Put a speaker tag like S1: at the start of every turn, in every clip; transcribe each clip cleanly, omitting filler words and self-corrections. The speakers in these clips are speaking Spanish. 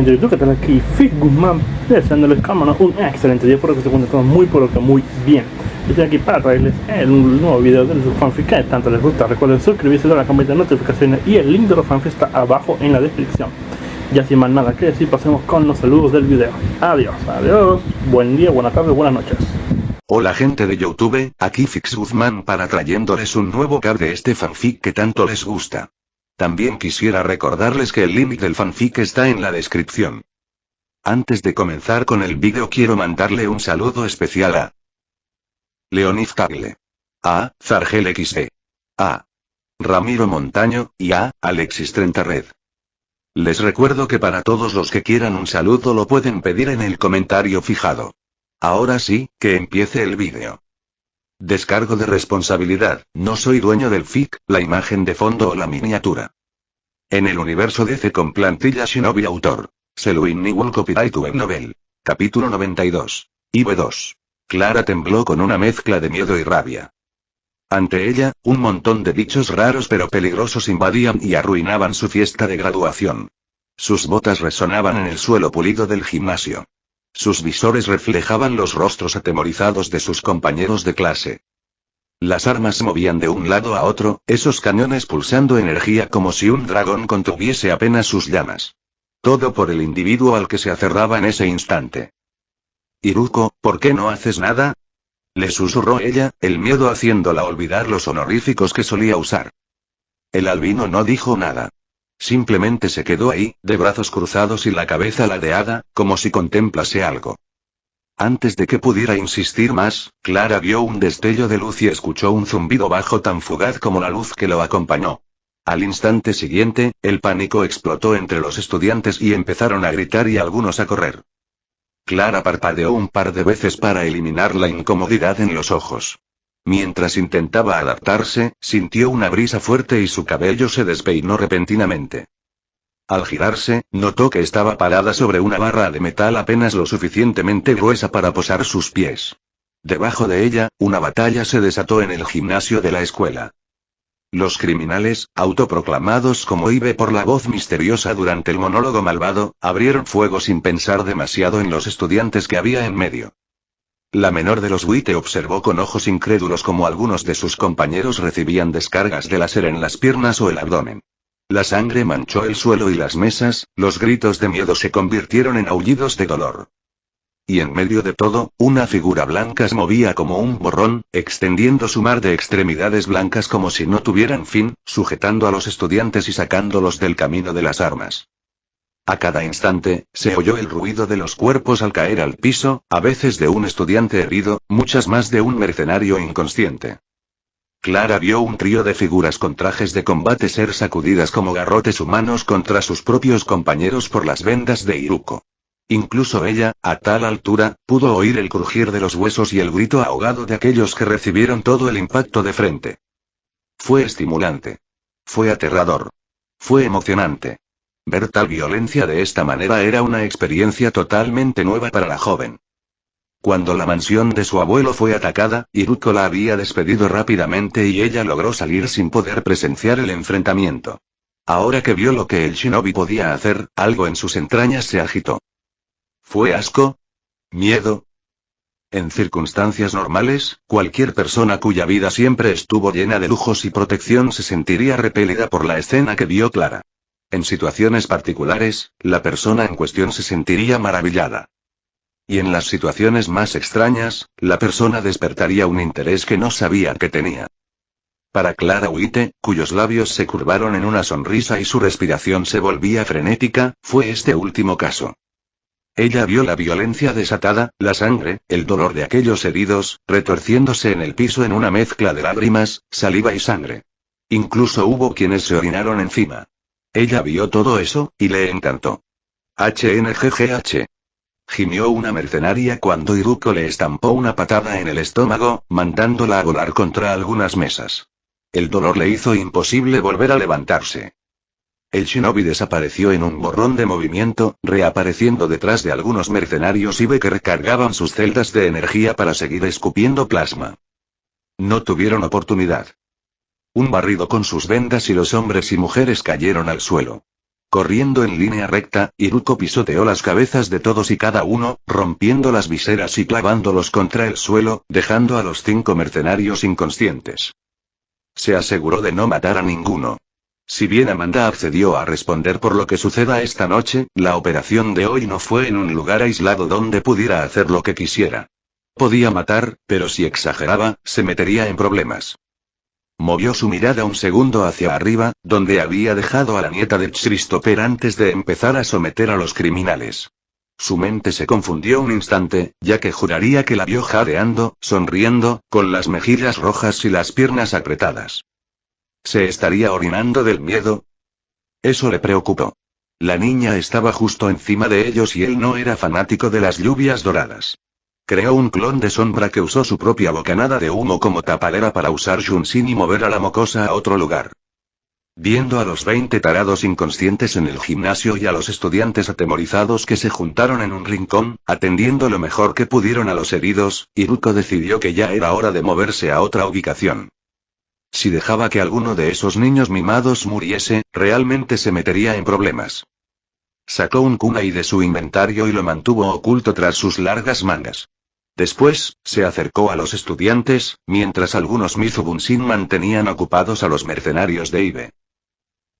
S1: gente de YouTube, ¿qué tal? Aquí Fit Guzmán, deseándoles cámara un excelente día, por que se encuentran todos muy pero que muy bien. Estoy aquí para traerles un nuevo video de su fanfic que tanto les gusta. Recuerden suscribirse, dar la campanita de notificaciones y el link de los fanfics está abajo en la descripción. Ya sin más nada que decir, pasemos con los saludos del video. Adiós, buen día, buenas tardes, buenas noches.
S2: Hola gente de YouTube, aquí Fix Guzmán para trayéndoles un nuevo card de este fanfic que tanto les gusta. También quisiera recordarles que el link del fanfic está en la descripción. Antes de comenzar con el vídeo quiero mandarle un saludo especial a Leonid Tagle, a Zargel XE, a Ramiro Montaño, y a Alexis 30 Red. Les recuerdo que para todos los que quieran un saludo lo pueden pedir en el comentario fijado. Ahora sí, que empiece el vídeo. Descargo de responsabilidad, no soy dueño del fic, la imagen de fondo o la miniatura. En el universo DC con plantilla Shinobi autor. Selwyn Newell copyright web novel. Capítulo 92. IV2. Clara tembló con una mezcla de miedo y rabia. Ante ella, un montón de bichos raros pero peligrosos invadían y arruinaban su fiesta de graduación. Sus botas resonaban en el suelo pulido del gimnasio. Sus visores reflejaban los rostros atemorizados de sus compañeros de clase. Las armas se movían de un lado a otro, esos cañones pulsando energía como si un dragón contuviese apenas sus llamas. Todo por el individuo al que se aferraba en ese instante. Iruko, ¿por qué no haces nada?, le susurró ella, el miedo haciéndola olvidar los honoríficos que solía usar. El albino no dijo nada. Simplemente se quedó ahí, de brazos cruzados y la cabeza ladeada, como si contemplase algo. Antes de que pudiera insistir más, Clara vio un destello de luz y escuchó un zumbido bajo tan fugaz como la luz que lo acompañó. Al instante siguiente, el pánico explotó entre los estudiantes y empezaron a gritar y algunos a correr. Clara parpadeó un par de veces para eliminar la incomodidad en los ojos. Mientras intentaba adaptarse, sintió una brisa fuerte y su cabello se despeinó repentinamente. Al girarse, notó que estaba parada sobre una barra de metal apenas lo suficientemente gruesa para posar sus pies. Debajo de ella, una batalla se desató en el gimnasio de la escuela. Los criminales, autoproclamados como IB por la voz misteriosa durante el monólogo malvado, abrieron fuego sin pensar demasiado en los estudiantes que había en medio. La menor de los Wite observó con ojos incrédulos cómo algunos de sus compañeros recibían descargas de láser en las piernas o el abdomen. La sangre manchó el suelo y las mesas, los gritos de miedo se convirtieron en aullidos de dolor. Y en medio de todo, una figura blanca se movía como un borrón, extendiendo su mar de extremidades blancas como si no tuvieran fin, sujetando a los estudiantes y sacándolos del camino de las armas. A cada instante, se oyó el ruido de los cuerpos al caer al piso, a veces de un estudiante herido, muchas más de un mercenario inconsciente. Clara vio un trío de figuras con trajes de combate ser sacudidas como garrotes humanos contra sus propios compañeros por las vendas de Iruko. Incluso ella, a tal altura, pudo oír el crujir de los huesos y el grito ahogado de aquellos que recibieron todo el impacto de frente. Fue estimulante. Fue aterrador. Fue emocionante. Ver tal violencia de esta manera era una experiencia totalmente nueva para la joven. Cuando la mansión de su abuelo fue atacada, Iruko la había despedido rápidamente y ella logró salir sin poder presenciar el enfrentamiento. Ahora que vio lo que el shinobi podía hacer, algo en sus entrañas se agitó. ¿Fue asco? ¿Miedo? En circunstancias normales, cualquier persona cuya vida siempre estuvo llena de lujos y protección se sentiría repelida por la escena que vio Clara. En situaciones particulares, la persona en cuestión se sentiría maravillada. Y en las situaciones más extrañas, la persona despertaría un interés que no sabía que tenía. Para Clara Wite, cuyos labios se curvaron en una sonrisa y su respiración se volvía frenética, fue este último caso. Ella vio la violencia desatada, la sangre, el dolor de aquellos heridos, retorciéndose en el piso en una mezcla de lágrimas, saliva y sangre. Incluso hubo quienes se orinaron encima. Ella vio todo eso, y le encantó. HNGGH. Gimió una mercenaria cuando Iruko le estampó una patada en el estómago, mandándola a volar contra algunas mesas. El dolor le hizo imposible volver a levantarse. El shinobi desapareció en un borrón de movimiento, reapareciendo detrás de algunos mercenarios IB que recargaban sus celdas de energía para seguir escupiendo plasma. No tuvieron oportunidad. Un barrido con sus vendas y los hombres y mujeres cayeron al suelo. Corriendo en línea recta, Iruko pisoteó las cabezas de todos y cada uno, rompiendo las viseras y clavándolos contra el suelo, dejando a los 5 mercenarios inconscientes. Se aseguró de no matar a ninguno. Si bien Amanda accedió a responder por lo que suceda esta noche, la operación de hoy no fue en un lugar aislado donde pudiera hacer lo que quisiera. Podía matar, pero si exageraba, se metería en problemas. Movió su mirada un segundo hacia arriba, donde había dejado a la nieta de Christopher antes de empezar a someter a los criminales. Su mente se confundió un instante, ya que juraría que la vio jadeando, sonriendo, con las mejillas rojas y las piernas apretadas. ¿Se estaría orinando del miedo? Eso le preocupó. La niña estaba justo encima de ellos y él no era fanático de las lluvias doradas. Creó un clon de sombra que usó su propia bocanada de humo como tapadera para usar Junsin y mover a la mocosa a otro lugar. Viendo a los 20 tarados inconscientes en el gimnasio y a los estudiantes atemorizados que se juntaron en un rincón, atendiendo lo mejor que pudieron a los heridos, Iruko decidió que ya era hora de moverse a otra ubicación. Si dejaba que alguno de esos niños mimados muriese, realmente se metería en problemas. Sacó un kunai de su inventario y lo mantuvo oculto tras sus largas mangas. Después, se acercó a los estudiantes, mientras algunos Mizubunsin mantenían ocupados a los mercenarios de Ibe.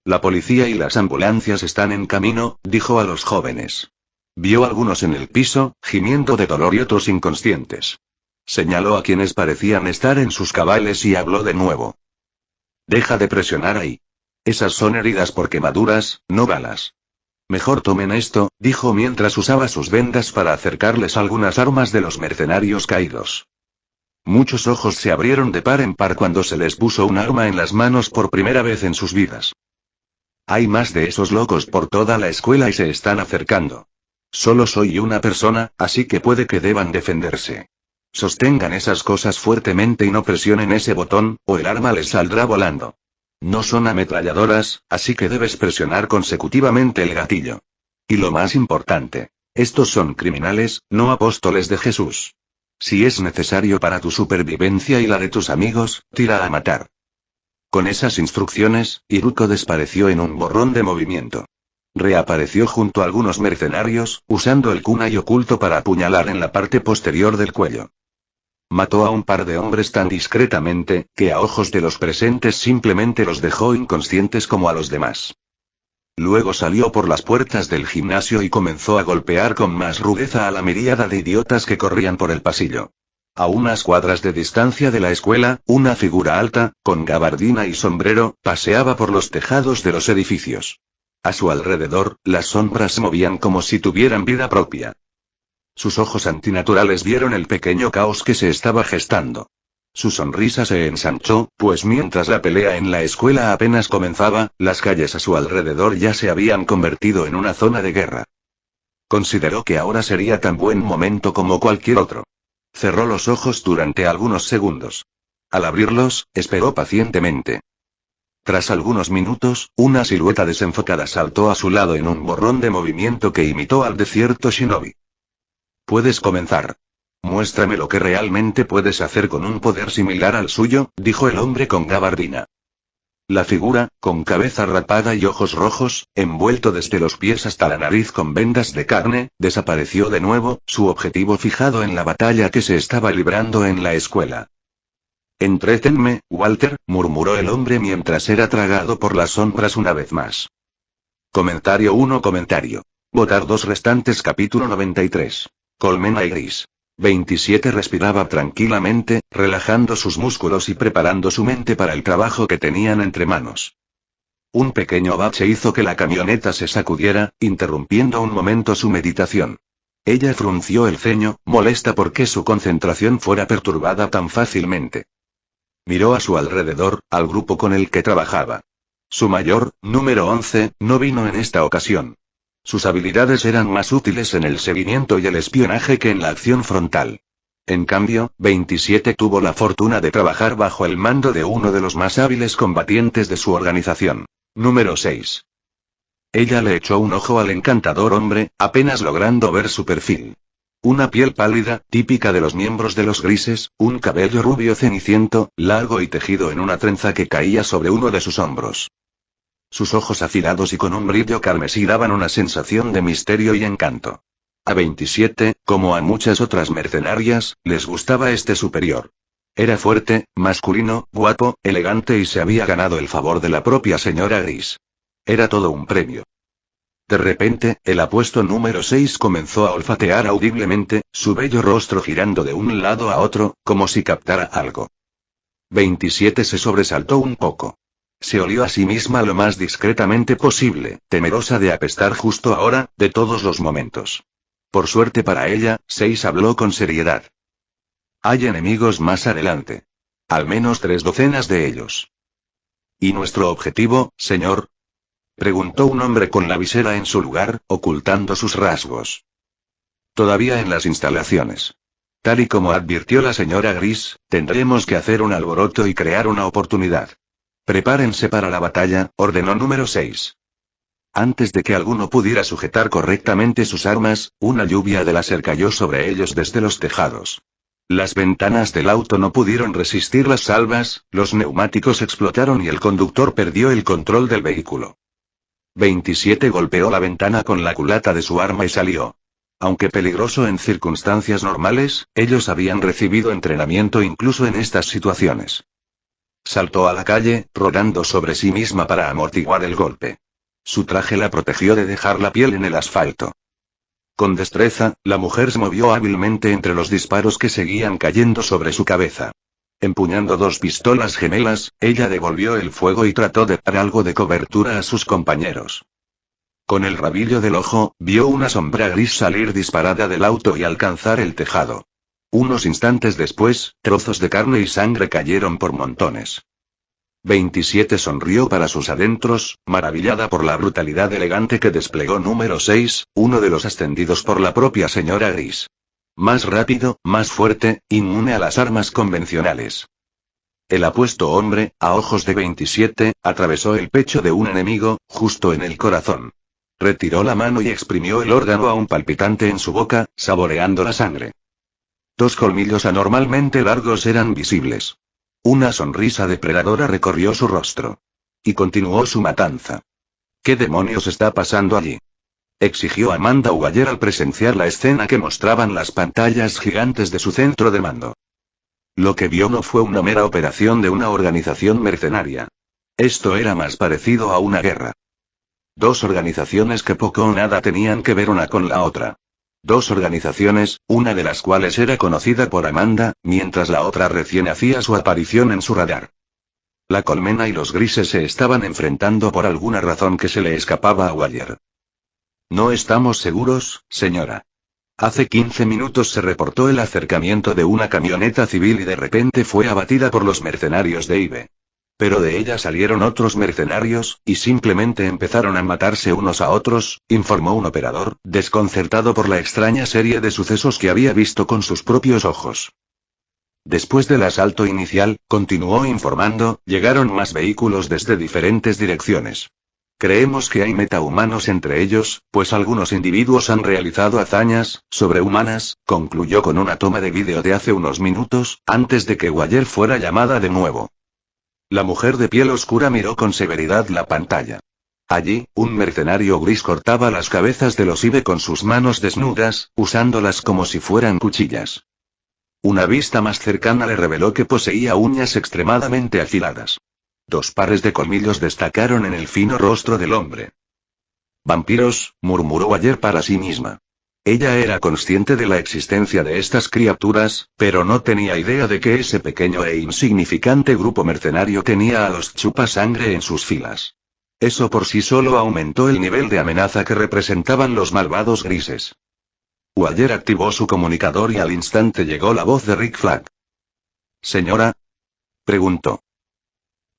S2: La policía y las ambulancias están en camino, dijo a los jóvenes. Vio algunos en el piso, gimiendo de dolor y otros inconscientes. Señaló a quienes parecían estar en sus cabales y habló de nuevo. Deja de presionar ahí. Esas son heridas por quemaduras, no balas. Mejor tomen esto, dijo mientras usaba sus vendas para acercarles algunas armas de los mercenarios caídos. Muchos ojos se abrieron de par en par cuando se les puso un arma en las manos por primera vez en sus vidas. Hay más de esos locos por toda la escuela y se están acercando. Solo soy una persona, así que puede que deban defenderse. Sostengan esas cosas fuertemente y no presionen ese botón, o el arma les saldrá volando. No son ametralladoras, así que debes presionar consecutivamente el gatillo. Y lo más importante, estos son criminales, no apóstoles de Jesús. Si es necesario para tu supervivencia y la de tus amigos, tira a matar. Con esas instrucciones, Iruko desapareció en un borrón de movimiento. Reapareció junto a algunos mercenarios, usando el kunai oculto para apuñalar en la parte posterior del cuello. Mató a un par de hombres tan discretamente, que a ojos de los presentes simplemente los dejó inconscientes como a los demás. Luego salió por las puertas del gimnasio y comenzó a golpear con más rudeza a la miríada de idiotas que corrían por el pasillo. A unas cuadras de distancia de la escuela, una figura alta, con gabardina y sombrero, paseaba por los tejados de los edificios. A su alrededor, las sombras se movían como si tuvieran vida propia. Sus ojos antinaturales vieron el pequeño caos que se estaba gestando. Su sonrisa se ensanchó, pues mientras la pelea en la escuela apenas comenzaba, las calles a su alrededor ya se habían convertido en una zona de guerra. Consideró que ahora sería tan buen momento como cualquier otro. Cerró los ojos durante algunos segundos. Al abrirlos, esperó pacientemente. Tras algunos minutos, una silueta desenfocada saltó a su lado en un borrón de movimiento que imitó al de cierto shinobi. Puedes comenzar. Muéstrame lo que realmente puedes hacer con un poder similar al suyo, dijo el hombre con gabardina. La figura, con cabeza rapada y ojos rojos, envuelto desde los pies hasta la nariz con vendas de carne, desapareció de nuevo, su objetivo fijado en la batalla que se estaba librando en la escuela. Entrétenme, Walter, murmuró el hombre mientras era tragado por las sombras una vez más. Comentario 1. Votar 2 restantes. Capítulo 93. Colmena y Gris. 27 respiraba tranquilamente, relajando sus músculos y preparando su mente para el trabajo que tenían entre manos. Un pequeño bache hizo que la camioneta se sacudiera, interrumpiendo un momento su meditación. Ella frunció el ceño, molesta porque su concentración fuera perturbada tan fácilmente. Miró a su alrededor, al grupo con el que trabajaba. Su mayor, número 11, no vino en esta ocasión. Sus habilidades eran más útiles en el seguimiento y el espionaje que en la acción frontal. En cambio, 27 tuvo la fortuna de trabajar bajo el mando de uno de los más hábiles combatientes de su organización. Número 6. Ella le echó un ojo al encantador hombre, apenas logrando ver su perfil. Una piel pálida, típica de los miembros de los grises, un cabello rubio ceniciento, largo y tejido en una trenza que caía sobre uno de sus hombros. Sus ojos afilados y con un brillo carmesí daban una sensación de misterio y encanto. A 27, como a muchas otras mercenarias, les gustaba este superior. Era fuerte, masculino, guapo, elegante y se había ganado el favor de la propia señora Gris. Era todo un premio. De repente, el apuesto número 6 comenzó a olfatear audiblemente, su bello rostro girando de un lado a otro, como si captara algo. 27 se sobresaltó un poco. Se olió a sí misma lo más discretamente posible, temerosa de apestar justo ahora, de todos los momentos. Por suerte para ella, 6 habló con seriedad. Hay enemigos más adelante. Al menos 3 docenas de ellos. ¿Y nuestro objetivo, señor? Preguntó un hombre con la visera en su lugar, ocultando sus rasgos. Todavía en las instalaciones. Tal y como advirtió la señora Gris, tendremos que hacer un alboroto y crear una oportunidad. Prepárense para la batalla, ordenó número 6. Antes de que alguno pudiera sujetar correctamente sus armas, una lluvia de láser cayó sobre ellos desde los tejados. Las ventanas del auto no pudieron resistir las salvas, los neumáticos explotaron y el conductor perdió el control del vehículo. 27 golpeó la ventana con la culata de su arma y salió. Aunque peligroso en circunstancias normales, ellos habían recibido entrenamiento incluso en estas situaciones. Saltó a la calle, rodando sobre sí misma para amortiguar el golpe. Su traje la protegió de dejar la piel en el asfalto. Con destreza, la mujer se movió hábilmente entre los disparos que seguían cayendo sobre su cabeza. Empuñando 2 pistolas gemelas, ella devolvió el fuego y trató de dar algo de cobertura a sus compañeros. Con el rabillo del ojo, vio una sombra gris salir disparada del auto y alcanzar el tejado. Unos instantes después, trozos de carne y sangre cayeron por montones. 27 sonrió para sus adentros, maravillada por la brutalidad elegante que desplegó número 6, uno de los ascendidos por la propia señora Gris. Más rápido, más fuerte, inmune a las armas convencionales. El apuesto hombre, a ojos de 27, atravesó el pecho de un enemigo, justo en el corazón. Retiró la mano y exprimió el órgano aún palpitante en su boca, saboreando la sangre. 2 colmillos anormalmente largos eran visibles. Una sonrisa depredadora recorrió su rostro. Y continuó su matanza. ¿Qué demonios está pasando allí?, exigió Amanda Waller al presenciar la escena que mostraban las pantallas gigantes de su centro de mando. Lo que vio no fue una mera operación de una organización mercenaria. Esto era más parecido a una guerra. 2 organizaciones que poco o nada tenían que ver una con la otra. 2 organizaciones, una de las cuales era conocida por Amanda, mientras la otra recién hacía su aparición en su radar. La colmena y los grises se estaban enfrentando por alguna razón que se le escapaba a Waller. No estamos seguros, señora. Hace 15 minutos se reportó el acercamiento de una camioneta civil y de repente fue abatida por los mercenarios de IBE. Pero de ella salieron otros mercenarios, y simplemente empezaron a matarse unos a otros, informó un operador, desconcertado por la extraña serie de sucesos que había visto con sus propios ojos. Después del asalto inicial, continuó informando, llegaron más vehículos desde diferentes direcciones. Creemos que hay metahumanos entre ellos, pues algunos individuos han realizado hazañas sobrehumanas, concluyó con una toma de vídeo de hace unos minutos, antes de que Waller fuera llamada de nuevo. La mujer de piel oscura miró con severidad la pantalla. Allí, un mercenario gris cortaba las cabezas de los IBE con sus manos desnudas, usándolas como si fueran cuchillas. Una vista más cercana le reveló que poseía uñas extremadamente afiladas. 2 pares de colmillos destacaron en el fino rostro del hombre. Vampiros, murmuró ayer para sí misma. Ella era consciente de la existencia de estas criaturas, pero no tenía idea de que ese pequeño e insignificante grupo mercenario tenía a los chupasangre en sus filas. Eso por sí solo aumentó el nivel de amenaza que representaban los malvados grises. Waller activó su comunicador y al instante llegó la voz de Rick Flag. «Señora», preguntó.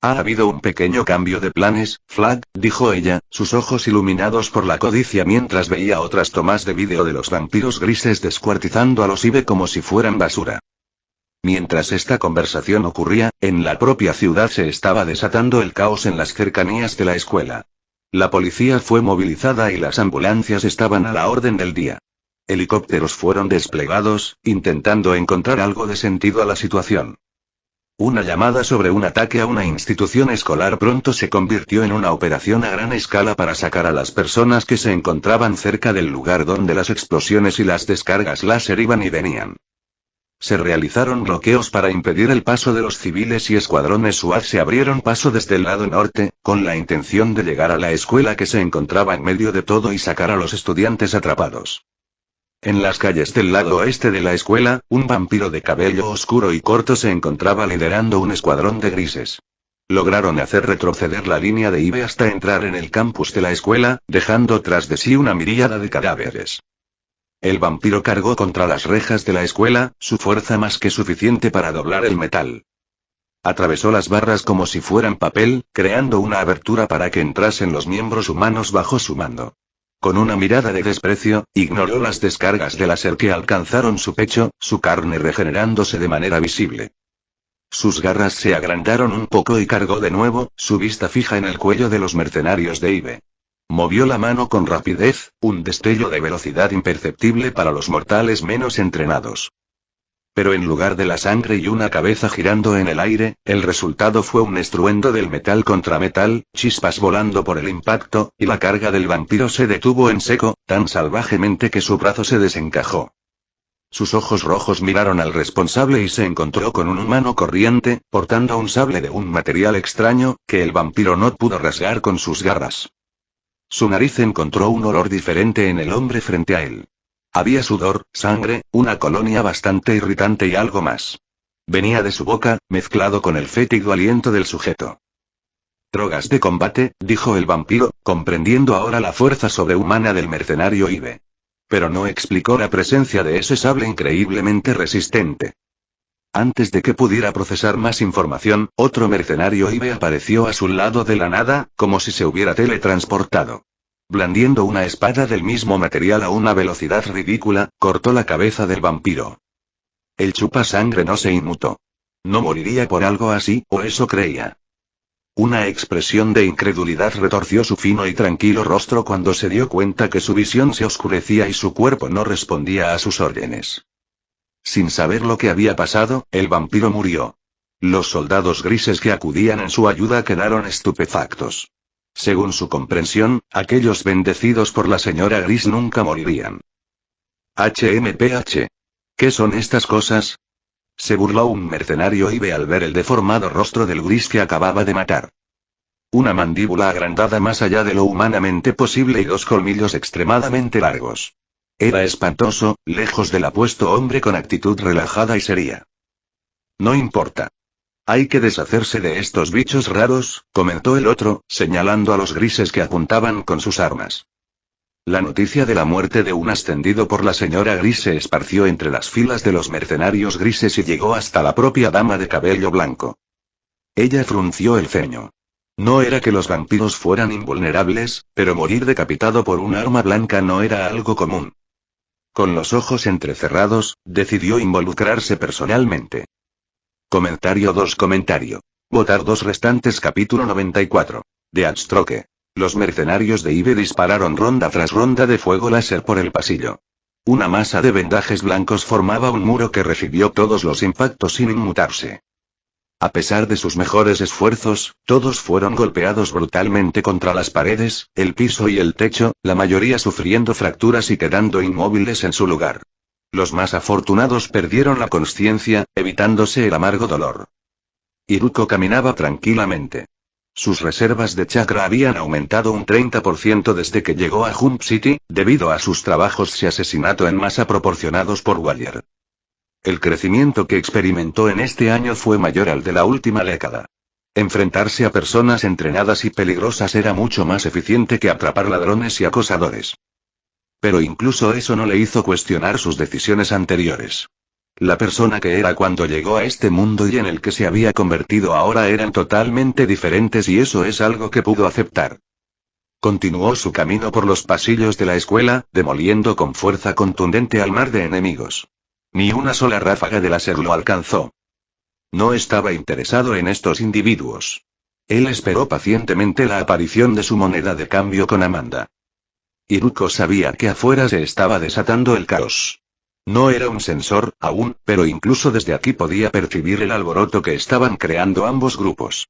S2: «Ha habido un pequeño cambio de planes, Flag», dijo ella, sus ojos iluminados por la codicia mientras veía otras tomas de vídeo de los vampiros grises descuartizando a los IBE como si fueran basura. Mientras esta conversación ocurría, en la propia ciudad se estaba desatando el caos en las cercanías de la escuela. La policía fue movilizada y las ambulancias estaban a la orden del día. Helicópteros fueron desplegados, intentando encontrar algo de sentido a la situación. Una llamada sobre un ataque a una institución escolar pronto se convirtió en una operación a gran escala para sacar a las personas que se encontraban cerca del lugar donde las explosiones y las descargas láser iban y venían. Se realizaron bloqueos para impedir el paso de los civiles y escuadrones SWAT se abrieron paso desde el lado norte, con la intención de llegar a la escuela que se encontraba en medio de todo y sacar a los estudiantes atrapados. En las calles del lado oeste de la escuela, un vampiro de cabello oscuro y corto se encontraba liderando un escuadrón de grises. Lograron hacer retroceder la línea de IVE hasta entrar en el campus de la escuela, dejando tras de sí una miríada de cadáveres. El vampiro cargó contra las rejas de la escuela, su fuerza más que suficiente para doblar el metal. Atravesó las barras como si fueran papel, creando una abertura para que entrasen los miembros humanos bajo su mando. Con una mirada de desprecio, ignoró las descargas de láser que alcanzaron su pecho, su carne regenerándose de manera visible. Sus garras se agrandaron un poco y cargó de nuevo, su vista fija en el cuello de los mercenarios de IVE. Movió la mano con rapidez, un destello de velocidad imperceptible para los mortales menos entrenados. Pero en lugar de la sangre y una cabeza girando en el aire, el resultado fue un estruendo del metal contra metal, chispas volando por el impacto, y la carga del vampiro se detuvo en seco, tan salvajemente que su brazo se desencajó. Sus ojos rojos miraron al responsable y se encontró con un humano corriente, portando un sable de un material extraño, que el vampiro no pudo rasgar con sus garras. Su nariz encontró un olor diferente en el hombre frente a él. Había sudor, sangre, una colonia bastante irritante y algo más. Venía de su boca, mezclado con el fétido aliento del sujeto. Drogas de combate, dijo el vampiro, comprendiendo ahora la fuerza sobrehumana del mercenario IVE. Pero no explicó la presencia de ese sable increíblemente resistente. Antes de que pudiera procesar más información, otro mercenario IVE apareció a su lado de la nada, como si se hubiera teletransportado. Blandiendo una espada del mismo material a una velocidad ridícula, cortó la cabeza del vampiro. El chupasangre no se inmutó. No moriría por algo así, o eso creía. Una expresión de incredulidad retorció su fino y tranquilo rostro cuando se dio cuenta que su visión se oscurecía y su cuerpo no respondía a sus órdenes. Sin saber lo que había pasado, el vampiro murió. Los soldados grises que acudían en su ayuda quedaron estupefactos. Según su comprensión, aquellos bendecidos por la señora Gris nunca morirían. HMPH. ¿Qué son estas cosas? Se burló un mercenario IVE al ver el deformado rostro del Gris que acababa de matar. Una mandíbula agrandada más allá de lo humanamente posible y dos colmillos extremadamente largos. Era espantoso, lejos del apuesto hombre con actitud relajada y seria. No importa. Hay que deshacerse de estos bichos raros, comentó el otro, señalando a los grises que apuntaban con sus armas. La noticia de la muerte de un ascendido por la señora Gris se esparció entre las filas de los mercenarios grises y llegó hasta la propia dama de cabello blanco. Ella frunció el ceño. No era que los vampiros fueran invulnerables, pero morir decapitado por un arma blanca no era algo común. Con los ojos entrecerrados, decidió involucrarse personalmente. Comentario 2. Votar 2 restantes. Capítulo 94. Deathstroke. Los mercenarios de IVE dispararon ronda tras ronda de fuego láser por el pasillo. Una masa de vendajes blancos formaba un muro que recibió todos los impactos sin inmutarse. A pesar de sus mejores esfuerzos, todos fueron golpeados brutalmente contra las paredes, el piso y el techo, la mayoría sufriendo fracturas y quedando inmóviles en su lugar. Los más afortunados perdieron la consciencia, evitándose el amargo dolor. Iruko caminaba tranquilamente. Sus reservas de chakra habían aumentado un 30% desde que llegó a Jump City, debido a sus trabajos y asesinato en masa proporcionados por Wire. El crecimiento que experimentó en este año fue mayor al de la última década. Enfrentarse a personas entrenadas y peligrosas era mucho más eficiente que atrapar ladrones y acosadores. Pero incluso eso no le hizo cuestionar sus decisiones anteriores. La persona que era cuando llegó a este mundo y en el que se había convertido ahora eran totalmente diferentes y eso es algo que pudo aceptar. Continuó su camino por los pasillos de la escuela, demoliendo con fuerza contundente al mar de enemigos. Ni una sola ráfaga de láser lo alcanzó. No estaba interesado en estos individuos. Él esperó pacientemente la aparición de su moneda de cambio con Amanda. Iruko sabía que afuera se estaba desatando el caos. No era un sensor, aún, pero incluso desde aquí podía percibir el alboroto que estaban creando ambos grupos.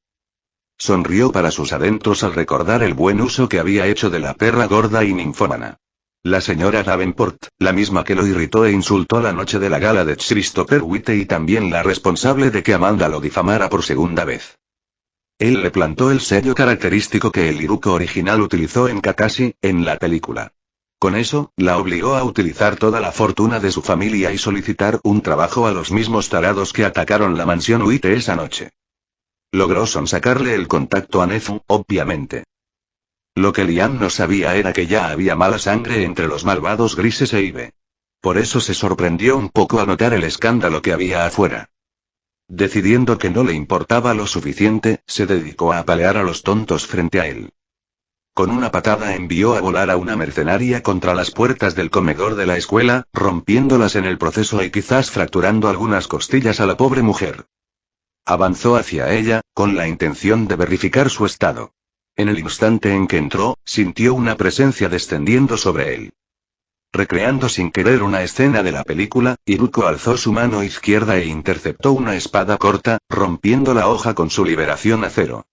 S2: Sonrió para sus adentros al recordar el buen uso que había hecho de la perra gorda y ninfómana. La señora Davenport, la misma que lo irritó e insultó la noche de la gala de Christopher Witte y también la responsable de que Amanda lo difamara por segunda vez. Él le plantó el sello característico que el Iruko original utilizó en Kakashi, en la película. Con eso, la obligó a utilizar toda la fortuna de su familia y solicitar un trabajo a los mismos tarados que atacaron la mansión Witte esa noche. Logró sonsacarle el contacto a Nezu, obviamente. Lo que Liam no sabía era que ya había mala sangre entre los malvados grises e Ibe. Por eso se sorprendió un poco al notar el escándalo que había afuera. Decidiendo que no le importaba lo suficiente, se dedicó a apalear a los tontos frente a él. Con una patada envió a volar a una mercenaria contra las puertas del comedor de la escuela, rompiéndolas en el proceso y quizás fracturando algunas costillas a la pobre mujer. Avanzó hacia ella, con la intención de verificar su estado. En el instante en que entró, sintió una presencia descendiendo sobre él. Recreando sin querer una escena de la película, Iruko alzó su mano izquierda e interceptó una espada corta, rompiendo la hoja con su liberación a cero.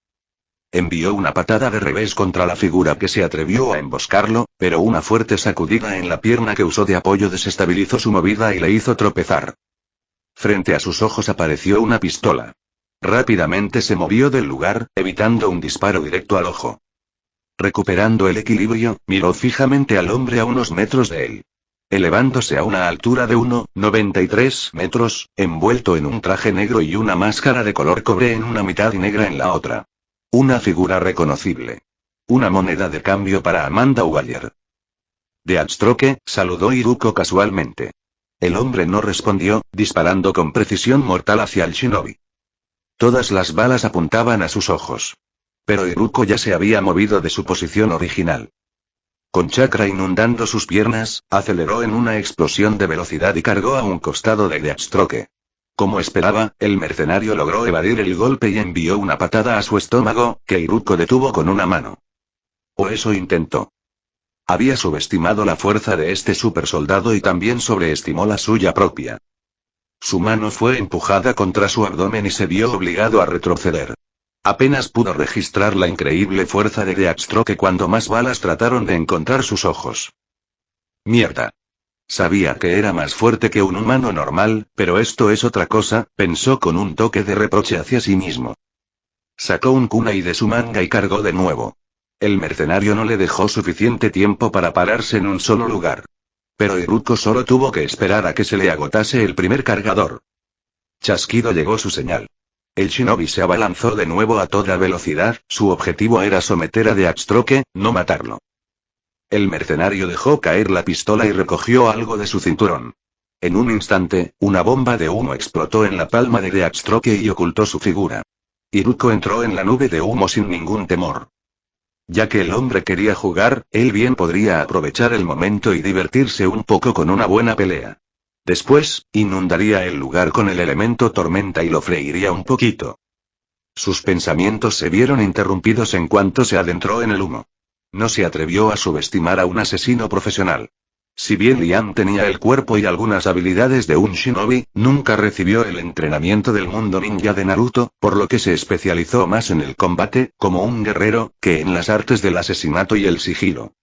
S2: Envió una patada de revés contra la figura que se atrevió a emboscarlo, pero una fuerte sacudida en la pierna que usó de apoyo desestabilizó su movida y le hizo tropezar. Frente a sus ojos apareció una pistola. Rápidamente se movió del lugar, evitando un disparo directo al ojo. Recuperando el equilibrio, miró fijamente al hombre a unos metros de él. Elevándose a una altura de 1,93 metros, envuelto en un traje negro y una máscara de color cobre en una mitad y negra en la otra. Una figura reconocible. Una moneda de cambio para Amanda Waller. Deathstroke, saludó Iruko casualmente. El hombre no respondió, disparando con precisión mortal hacia el shinobi. Todas las balas apuntaban a sus ojos. Pero Iruko ya se había movido de su posición original. Con chakra inundando sus piernas, aceleró en una explosión de velocidad y cargó a un costado de Deathstroke. Como esperaba, el mercenario logró evadir el golpe y envió una patada a su estómago, que Iruko detuvo con una mano. O eso intentó. Había subestimado la fuerza de este supersoldado y también sobreestimó la suya propia. Su mano fue empujada contra su abdomen y se vio obligado a retroceder. Apenas pudo registrar la increíble fuerza de Deathstroke cuando más balas trataron de encontrar sus ojos. Mierda. Sabía que era más fuerte que un humano normal, pero esto es otra cosa, pensó con un toque de reproche hacia sí mismo. Sacó un kunai de su manga y cargó de nuevo. El mercenario no le dejó suficiente tiempo para pararse en un solo lugar. Pero Iruko solo tuvo que esperar a que se le agotase el primer cargador. Chasquido llegó su señal. El shinobi se abalanzó de nuevo a toda velocidad, su objetivo era someter a Deathstroke, no matarlo. El mercenario dejó caer la pistola y recogió algo de su cinturón. En un instante, una bomba de humo explotó en la palma de Deathstroke y ocultó su figura. Iruko entró en la nube de humo sin ningún temor. Ya que el hombre quería jugar, él bien podría aprovechar el momento y divertirse un poco con una buena pelea. Después, inundaría el lugar con el elemento tormenta y lo freiría un poquito. Sus pensamientos se vieron interrumpidos en cuanto se adentró en el humo. No se atrevió a subestimar a un asesino profesional. Si bien Liam tenía el cuerpo y algunas habilidades de un shinobi, nunca recibió el entrenamiento del mundo ninja de Naruto, por lo que se especializó más en el combate, como un guerrero, que en las artes del asesinato y el sigilo.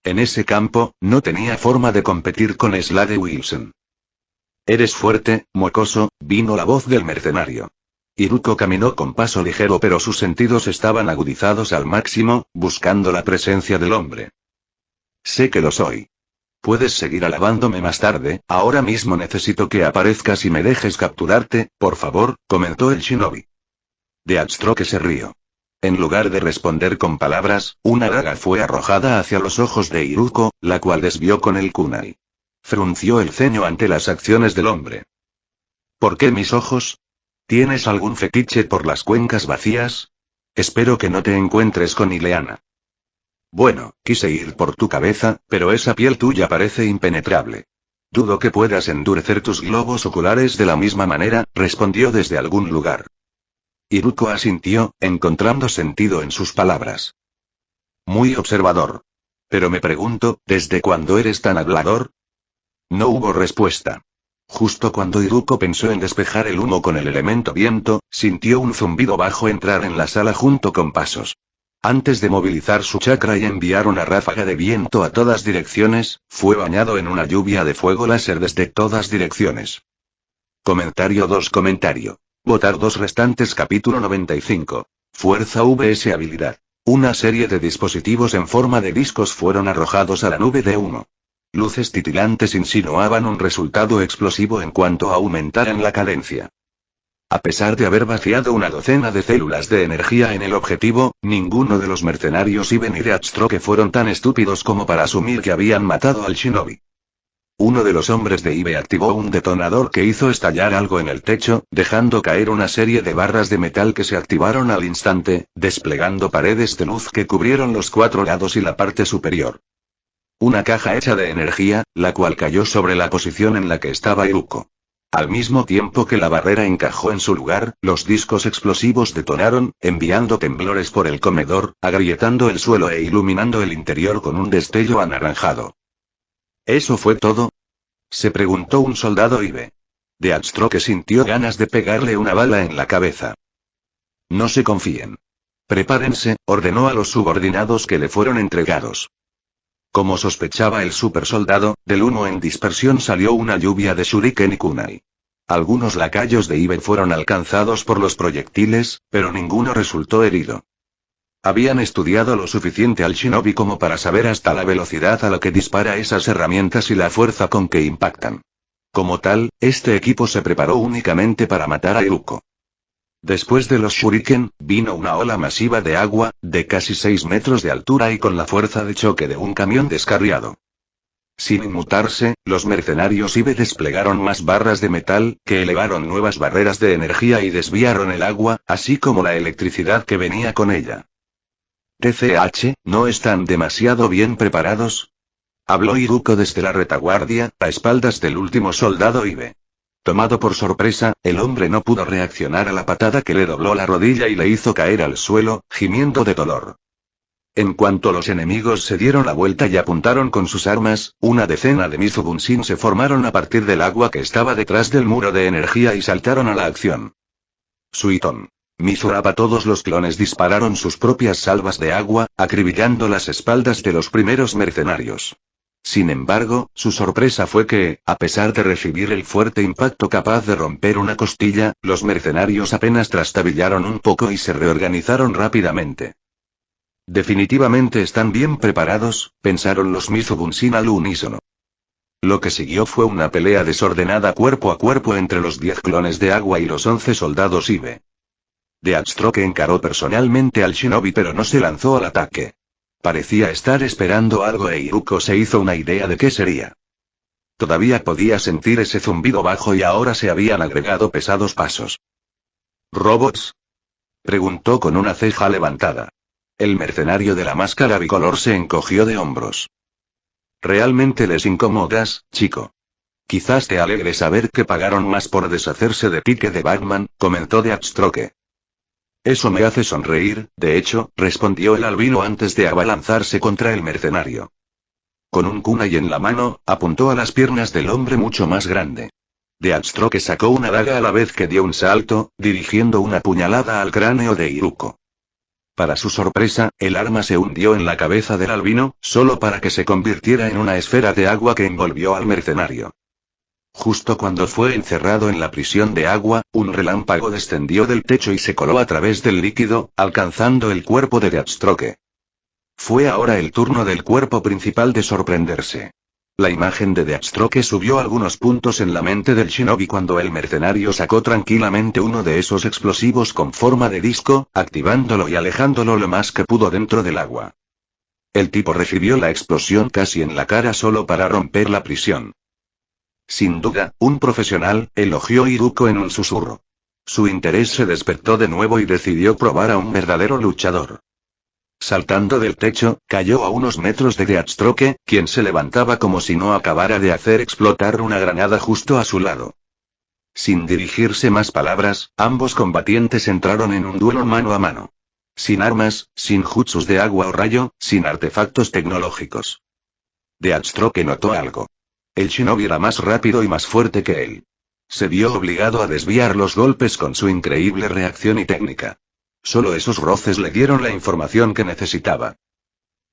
S2: En ese campo, no tenía forma de competir con Slade Wilson. «Eres fuerte, mocoso», vino la voz del mercenario. Iruko caminó con paso ligero pero sus sentidos estaban agudizados al máximo, buscando la presencia del hombre. «Sé que lo soy. Puedes seguir alabándome más tarde, ahora mismo necesito que aparezcas y me dejes capturarte, por favor», comentó el shinobi. Deathstroke se rió. En lugar de responder con palabras, una daga fue arrojada hacia los ojos de Iruko, la cual desvió con el kunai. Frunció el ceño ante las acciones del hombre. «¿Por qué mis ojos? ¿Tienes algún fetiche por las cuencas vacías? Espero que no te encuentres con Ileana». «Bueno, quise ir por tu cabeza, pero esa piel tuya parece impenetrable. Dudo que puedas endurecer tus globos oculares de la misma manera», respondió desde algún lugar. Iruko asintió, encontrando sentido en sus palabras. «Muy observador. Pero me pregunto, ¿desde cuándo eres tan hablador?» No hubo respuesta. Justo cuando Iruko pensó en despejar el humo con el elemento viento, sintió un zumbido bajo entrar en la sala junto con pasos. Antes de movilizar su chakra y enviar una ráfaga de viento a todas direcciones, fue bañado en una lluvia de fuego láser desde todas direcciones. Comentario 2. Votar 2 restantes. Capítulo 95. Fuerza vs habilidad. Una serie de dispositivos en forma de discos fueron arrojados a la nube de humo. Luces titilantes insinuaban un resultado explosivo en cuanto aumentaran la cadencia. A pesar de haber vaciado una docena de células de energía en el objetivo, ninguno de los mercenarios Ibe ni Deathstroke fueron tan estúpidos como para asumir que habían matado al shinobi. Uno de los hombres de Ibe activó un detonador que hizo estallar algo en el techo, dejando caer una serie de barras de metal que se activaron al instante, desplegando paredes de luz que cubrieron los 4 lados y la parte superior. Una caja hecha de energía, la cual cayó sobre la posición en la que estaba Iruko. Al mismo tiempo que la barrera encajó en su lugar, los discos explosivos detonaron, enviando temblores por el comedor, agrietando el suelo e iluminando el interior con un destello anaranjado. ¿Eso fue todo?, se preguntó un soldado Ibe. Deathstroke sintió ganas de pegarle una bala en la cabeza. No se confíen. Prepárense, ordenó a los subordinados que le fueron entregados. Como sospechaba el supersoldado, del humo en dispersión salió una lluvia de shuriken y kunai. Algunos lacayos de Ibe fueron alcanzados por los proyectiles, pero ninguno resultó herido. Habían estudiado lo suficiente al shinobi como para saber hasta la velocidad a la que dispara esas herramientas y la fuerza con que impactan. Como tal, este equipo se preparó únicamente para matar a Iruko. Después de los shuriken, vino una ola masiva de agua, de casi 6 metros de altura y con la fuerza de choque de un camión descarriado. Sin inmutarse, los mercenarios Ibe desplegaron más barras de metal, que elevaron nuevas barreras de energía y desviaron el agua, así como la electricidad que venía con ella. TCH, ¿no están demasiado bien preparados?, habló Iruko desde la retaguardia, a espaldas del último soldado Ibe. Tomado por sorpresa, el hombre no pudo reaccionar a la patada que le dobló la rodilla y le hizo caer al suelo, gimiendo de dolor. En cuanto los enemigos se dieron la vuelta y apuntaron con sus armas, una decena de Mizubunshin se formaron a partir del agua que estaba detrás del muro de energía y saltaron a la acción. Suiton. Mizuraba. Todos los clones dispararon sus propias salvas de agua, acribillando las espaldas de los primeros mercenarios. Sin embargo, su sorpresa fue que, a pesar de recibir el fuerte impacto capaz de romper una costilla, los mercenarios apenas trastabillaron un poco y se reorganizaron rápidamente. Definitivamente están bien preparados, pensaron los Mizubunshin al unísono. Lo que siguió fue una pelea desordenada cuerpo a cuerpo entre los 10 clones de agua y los 11 soldados Ibe. Deathstroke encaró personalmente al shinobi pero no se lanzó al ataque. Parecía estar esperando algo e Iruko se hizo una idea de qué sería. Todavía podía sentir ese zumbido bajo y ahora se habían agregado pesados pasos. ¿Robots?, preguntó con una ceja levantada. El mercenario de la máscara bicolor se encogió de hombros. ¿Realmente les incomodas, chico? Quizás te alegre saber que pagaron más por deshacerse de ti que de Batman, comentó Deathstroke. Eso me hace sonreír, de hecho, respondió el albino antes de abalanzarse contra el mercenario. Con un kunai en la mano, apuntó a las piernas del hombre mucho más grande. Deathstroke sacó una daga a la vez que dio un salto, dirigiendo una puñalada al cráneo de Iruko. Para su sorpresa, el arma se hundió en la cabeza del albino, solo para que se convirtiera en una esfera de agua que envolvió al mercenario. Justo cuando fue encerrado en la prisión de agua, un relámpago descendió del techo y se coló a través del líquido, alcanzando el cuerpo de Deathstroke. Fue ahora el turno del cuerpo principal de sorprenderse. La imagen de Deathstroke subió algunos puntos en la mente del shinobi cuando el mercenario sacó tranquilamente uno de esos explosivos con forma de disco, activándolo y alejándolo lo más que pudo dentro del agua. El tipo recibió la explosión casi en la cara solo para romper la prisión. Sin duda, un profesional, elogió Iruko en un susurro. Su interés se despertó de nuevo y decidió probar a un verdadero luchador. Saltando del techo, cayó a unos metros de Deathstroke, quien se levantaba como si no acabara de hacer explotar una granada justo a su lado. Sin dirigirse más palabras, ambos combatientes entraron en un duelo mano a mano. Sin armas, sin jutsus de agua o rayo, sin artefactos tecnológicos. Deathstroke notó algo. El shinobi era más rápido y más fuerte que él. Se vio obligado a desviar los golpes con su increíble reacción y técnica. Solo esos roces le dieron la información que necesitaba.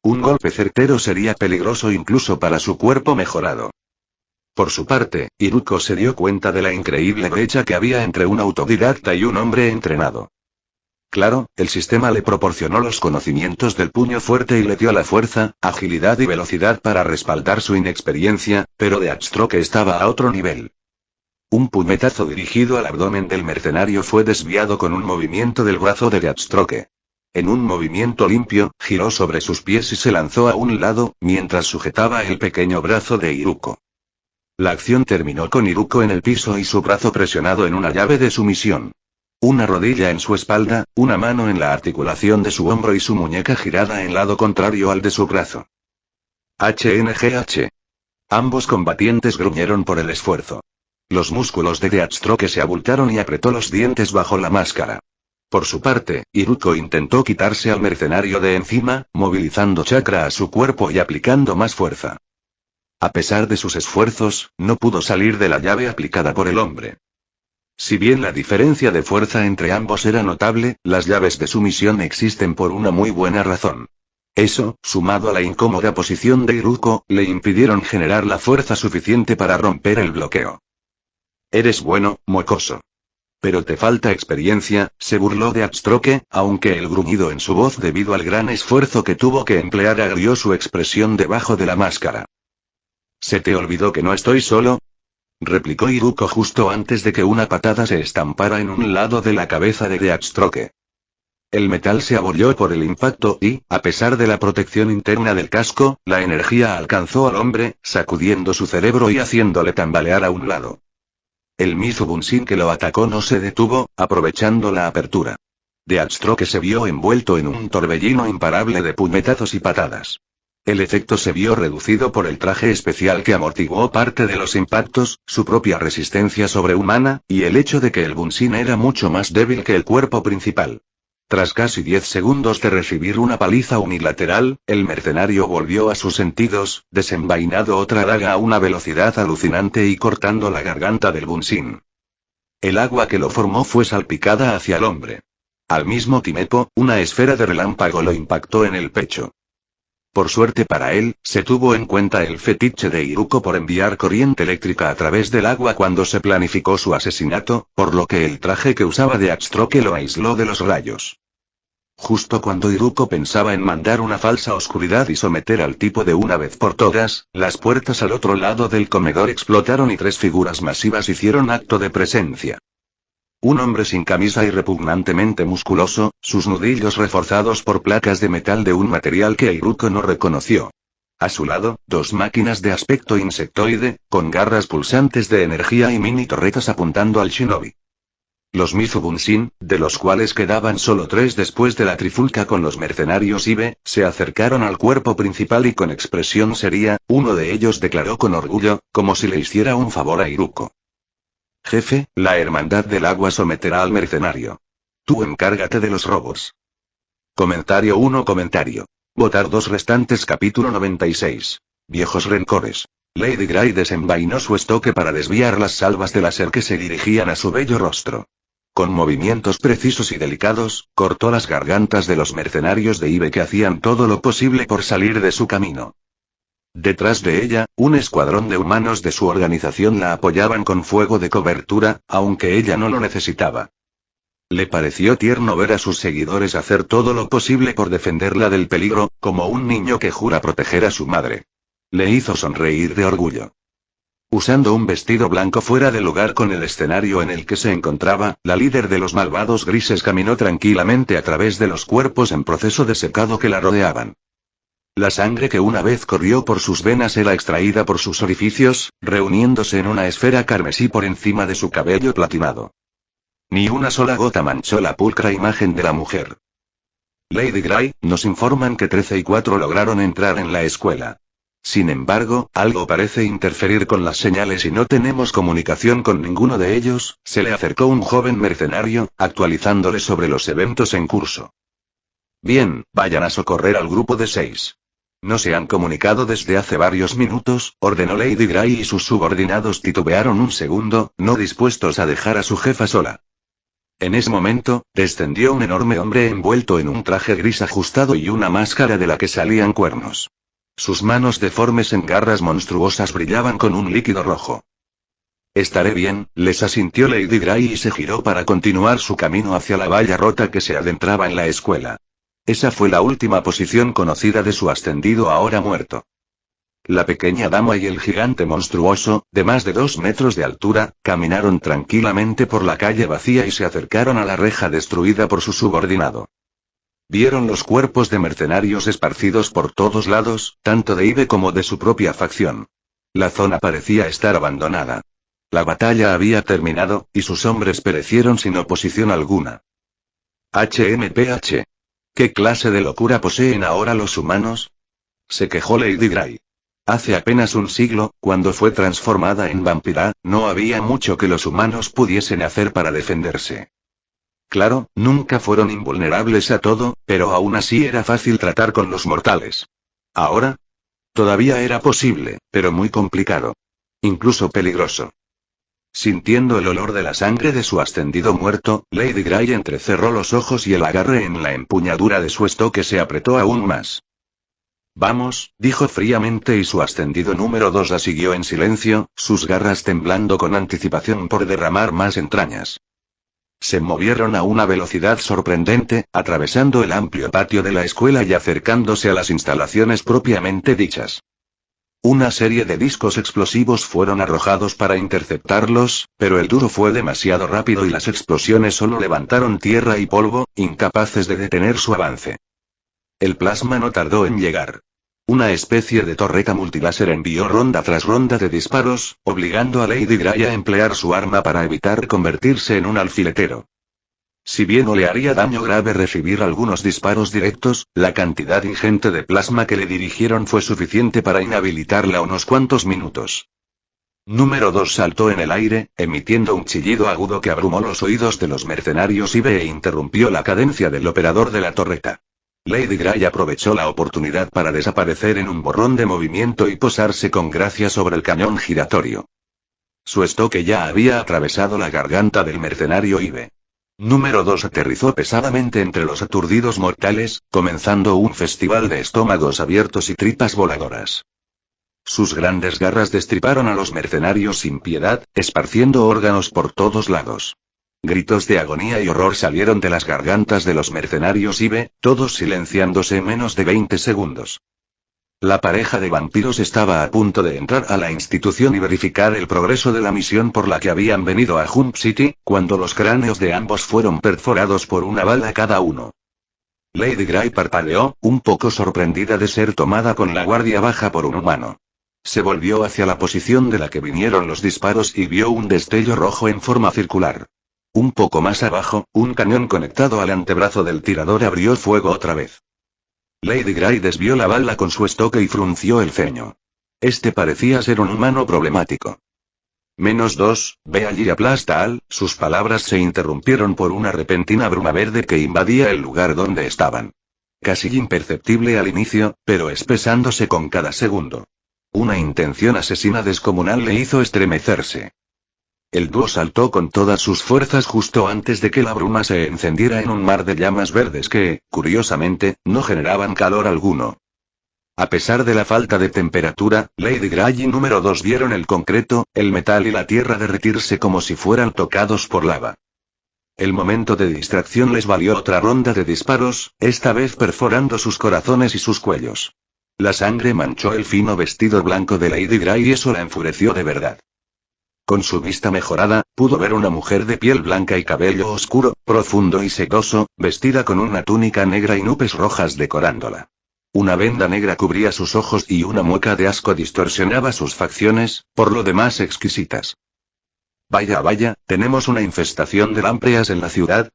S2: Un golpe certero sería peligroso incluso para su cuerpo mejorado. Por su parte, Iruko se dio cuenta de la increíble brecha que había entre un autodidacta y un hombre entrenado. Claro, el sistema le proporcionó los conocimientos del puño fuerte y le dio la fuerza, agilidad y velocidad para respaldar su inexperiencia, pero Deathstroke estaba a otro nivel. Un puñetazo dirigido al abdomen del mercenario fue desviado con un movimiento del brazo de Deathstroke. En un movimiento limpio, giró sobre sus pies y se lanzó a un lado, mientras sujetaba el pequeño brazo de Iruko. La acción terminó con Iruko en el piso y su brazo presionado en una llave de sumisión. Una rodilla en su espalda, una mano en la articulación de su hombro y su muñeca girada en lado contrario al de su brazo. HNGH. Ambos combatientes gruñeron por el esfuerzo. Los músculos de Deathstroke se abultaron y apretó los dientes bajo la máscara. Por su parte, Iruko intentó quitarse al mercenario de encima, movilizando chakra a su cuerpo y aplicando más fuerza. A pesar de sus esfuerzos, no pudo salir de la llave aplicada por el hombre. Si bien la diferencia de fuerza entre ambos era notable, las llaves de sumisión existen por una muy buena razón. Eso, sumado a la incómoda posición de Iruko, le impidieron generar la fuerza suficiente para romper el bloqueo. Eres bueno, mocoso. Pero te falta experiencia, se burló Deathstroke, aunque el gruñido en su voz debido al gran esfuerzo que tuvo que emplear agrió su expresión debajo de la máscara. ¿Se te olvidó que no estoy solo?, replicó Iruko justo antes de que una patada se estampara en un lado de la cabeza de Deathstroke. El metal se abolló por el impacto y, a pesar de la protección interna del casco, la energía alcanzó al hombre, sacudiendo su cerebro y haciéndole tambalear a un lado. El Mizu Bunshin que lo atacó no se detuvo, aprovechando la apertura. Deathstroke se vio envuelto en un torbellino imparable de puñetazos y patadas. El efecto se vio reducido por el traje especial que amortiguó parte de los impactos, su propia resistencia sobrehumana, y el hecho de que el Bunshin era mucho más débil que el cuerpo principal. Tras casi 10 segundos de recibir una paliza unilateral, el mercenario volvió a sus sentidos, desenvainado otra daga a una velocidad alucinante y cortando la garganta del Bunshin. El agua que lo formó fue salpicada hacia el hombre. Al mismo tiempo, una esfera de relámpago lo impactó en el pecho. Por suerte para él, se tuvo en cuenta el fetiche de Iruko por enviar corriente eléctrica a través del agua cuando se planificó su asesinato, por lo que el traje que usaba Deathstroke lo aisló de los rayos. Justo cuando Iruko pensaba en mandar una falsa oscuridad y someter al tipo de una vez por todas, las puertas al otro lado del comedor explotaron y 3 figuras masivas hicieron acto de presencia. Un hombre sin camisa y repugnantemente musculoso, sus nudillos reforzados por placas de metal de un material que Iruko no reconoció. A su lado, 2 máquinas de aspecto insectoide, con garras pulsantes de energía y mini torretas apuntando al shinobi. Los Mizu Bunshin, de los cuales quedaban solo 3 después de la trifulca con los mercenarios Ibe, se acercaron al cuerpo principal y con expresión seria, uno de ellos declaró con orgullo, como si le hiciera un favor a Iruko. Jefe, la Hermandad del Agua someterá al mercenario. Tú encárgate de los robos. Comentario 1. Votar 2 restantes. Capítulo 96. Viejos rencores. Lady Grey desenvainó su estoque para desviar las salvas de láser que se dirigían a su bello rostro. Con movimientos precisos y delicados, cortó las gargantas de los mercenarios de Ibe que hacían todo lo posible por salir de su camino. Detrás de ella, un escuadrón de humanos de su organización la apoyaban con fuego de cobertura, aunque ella no lo necesitaba. Le pareció tierno ver a sus seguidores hacer todo lo posible por defenderla del peligro, como un niño que jura proteger a su madre. Le hizo sonreír de orgullo. Usando un vestido blanco fuera de lugar con el escenario en el que se encontraba, la líder de los malvados grises caminó tranquilamente a través de los cuerpos en proceso de secado que la rodeaban. La sangre que una vez corrió por sus venas era extraída por sus orificios, reuniéndose en una esfera carmesí por encima de su cabello platinado. Ni una sola gota manchó la pulcra imagen de la mujer. Lady Grey, nos informan que 13 y 4 lograron entrar en la escuela. Sin embargo, algo parece interferir con las señales y no tenemos comunicación con ninguno de ellos. Se le acercó un joven mercenario, actualizándole sobre los eventos en curso. Bien, vayan a socorrer al grupo de 6. No se han comunicado desde hace varios minutos, ordenó Lady Grey y sus subordinados titubearon un segundo, no dispuestos a dejar a su jefa sola. En ese momento, descendió un enorme hombre envuelto en un traje gris ajustado y una máscara de la que salían cuernos. Sus manos deformes en garras monstruosas brillaban con un líquido rojo. Estaré bien, les asintió Lady Grey y se giró para continuar su camino hacia la valla rota que se adentraba en la escuela. Esa fue la última posición conocida de su ascendido ahora muerto. La pequeña dama y el gigante monstruoso, de más de 2 metros de altura, caminaron tranquilamente por la calle vacía y se acercaron a la reja destruida por su subordinado. Vieron los cuerpos de mercenarios esparcidos por todos lados, tanto de Ive como de su propia facción. La zona parecía estar abandonada. La batalla había terminado, y sus hombres perecieron sin oposición alguna. HMPH. ¿Qué clase de locura poseen ahora los humanos? Se quejó Lady Grey. Hace apenas un siglo, cuando fue transformada en vampira, no había mucho que los humanos pudiesen hacer para defenderse. Claro, nunca fueron invulnerables a todo, pero aún así era fácil tratar con los mortales. ¿Ahora? Todavía era posible, pero muy complicado. Incluso peligroso. Sintiendo el olor de la sangre de su ascendido muerto, Lady Grey entrecerró los ojos y el agarre en la empuñadura de su estoque se apretó aún más. Vamos, dijo fríamente y su ascendido número 2 la siguió en silencio, sus garras temblando con anticipación por derramar más entrañas. Se movieron a una velocidad sorprendente, atravesando el amplio patio de la escuela y acercándose a las instalaciones propiamente dichas. Una serie de discos explosivos fueron arrojados para interceptarlos, pero el duro fue demasiado rápido y las explosiones solo levantaron tierra y polvo, incapaces de detener su avance. El plasma no tardó en llegar. Una especie de torreta multiláser envió ronda tras ronda de disparos, obligando a Lady Grey a emplear su arma para evitar convertirse en un alfiletero. Si bien no le haría daño grave recibir algunos disparos directos, la cantidad ingente de plasma que le dirigieron fue suficiente para inhabilitarla unos cuantos minutos. Número 2 saltó en el aire, emitiendo un chillido agudo que abrumó los oídos de los mercenarios e interrumpió la cadencia del operador de la torreta. Lady Grey aprovechó la oportunidad para desaparecer en un borrón de movimiento y posarse con gracia sobre el cañón giratorio. Su estoque ya había atravesado la garganta del mercenario Ive. Número 2 aterrizó pesadamente entre los aturdidos mortales, comenzando un festival de estómagos abiertos y tripas voladoras. Sus grandes garras destriparon a los mercenarios sin piedad, esparciendo órganos por todos lados. Gritos de agonía y horror salieron de las gargantas de los mercenarios Ive, todos silenciándose en menos de 20 segundos. La pareja de vampiros estaba a punto de entrar a la institución y verificar el progreso de la misión por la que habían venido a Jump City, cuando los cráneos de ambos fueron perforados por una bala cada uno. Lady Grey parpadeó, un poco sorprendida de ser tomada con la guardia baja por un humano. Se volvió hacia la posición de la que vinieron los disparos y vio un destello rojo en forma circular. Un poco más abajo, un cañón conectado al antebrazo del tirador abrió fuego otra vez. Lady Grey desvió la bala con su estoque y frunció el ceño. Este parecía ser un humano problemático. -2, ve allí y aplasta al. Sus palabras se interrumpieron por una repentina bruma verde que invadía el lugar donde estaban. Casi imperceptible al inicio, pero espesándose con cada segundo. Una intención asesina descomunal le hizo estremecerse. El dúo saltó con todas sus fuerzas justo antes de que la bruma se encendiera en un mar de llamas verdes que, curiosamente, no generaban calor alguno. A pesar de la falta de temperatura, Lady Grey y número 2 vieron el concreto, el metal y la tierra derretirse como si fueran tocados por lava. El momento de distracción les valió otra ronda de disparos, esta vez perforando sus corazones y sus cuellos. La sangre manchó el fino vestido blanco de Lady Grey y eso la enfureció de verdad. Con su vista mejorada, pudo ver una mujer de piel blanca y cabello oscuro, profundo y sedoso, vestida con una túnica negra y nubes rojas decorándola. Una venda negra cubría sus ojos y una mueca de asco distorsionaba sus facciones, por lo demás exquisitas. Vaya, vaya, ¿tenemos una infestación de lampreas en la ciudad?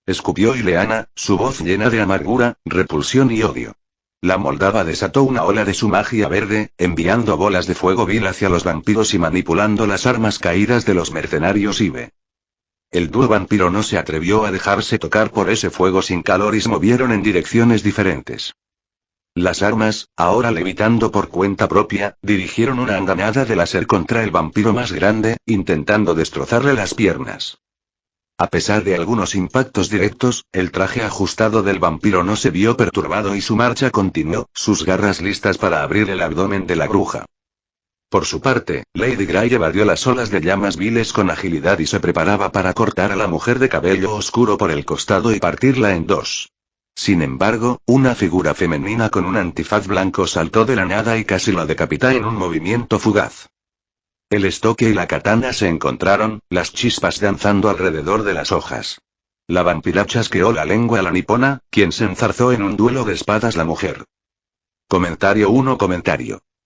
S2: Escupió Ileana, su voz llena de amargura, repulsión y odio. La Moldava desató una ola de su magia verde, enviando bolas de fuego vil hacia los vampiros y manipulando las armas caídas de los mercenarios Ive. El dúo vampiro no se atrevió a dejarse tocar por ese fuego sin calor y se movieron en direcciones diferentes. Las armas, ahora levitando por cuenta propia, dirigieron una andanada de láser contra el vampiro más grande, intentando destrozarle las piernas. A pesar de algunos impactos directos, el traje ajustado del vampiro no se vio perturbado y su marcha continuó, sus garras listas para abrir el abdomen de la bruja. Por su parte, Lady Grey evadió las olas de llamas viles con agilidad y se preparaba para cortar a la mujer de cabello oscuro por el costado y partirla en dos. Sin embargo, una figura femenina con un antifaz blanco saltó de la nada y casi la decapitó en un movimiento fugaz. El estoque y la katana se encontraron, las chispas danzando alrededor de las hojas. La vampira chasqueó la lengua a la nipona, quien se enzarzó en un duelo de espadas la mujer. Comentario 1.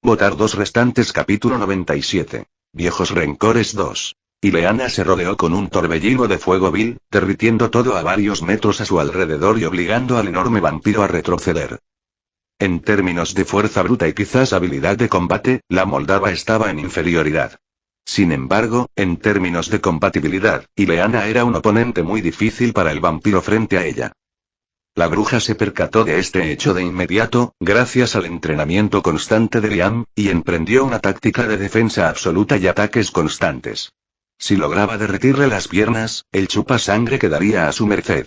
S2: Votar 2 restantes. Capítulo 97. Viejos rencores 2. Ileana se rodeó con un torbellino de fuego vil, derritiendo todo a varios metros a su alrededor y obligando al enorme vampiro a retroceder. En términos de fuerza bruta y quizás habilidad de combate, la moldava estaba en inferioridad. Sin embargo, en términos de compatibilidad, Ileana era un oponente muy difícil para el vampiro frente a ella. La bruja se percató de este hecho de inmediato, gracias al entrenamiento constante de Liam, y emprendió una táctica de defensa absoluta y ataques constantes. Si lograba derretirle las piernas, el chupasangre quedaría a su merced.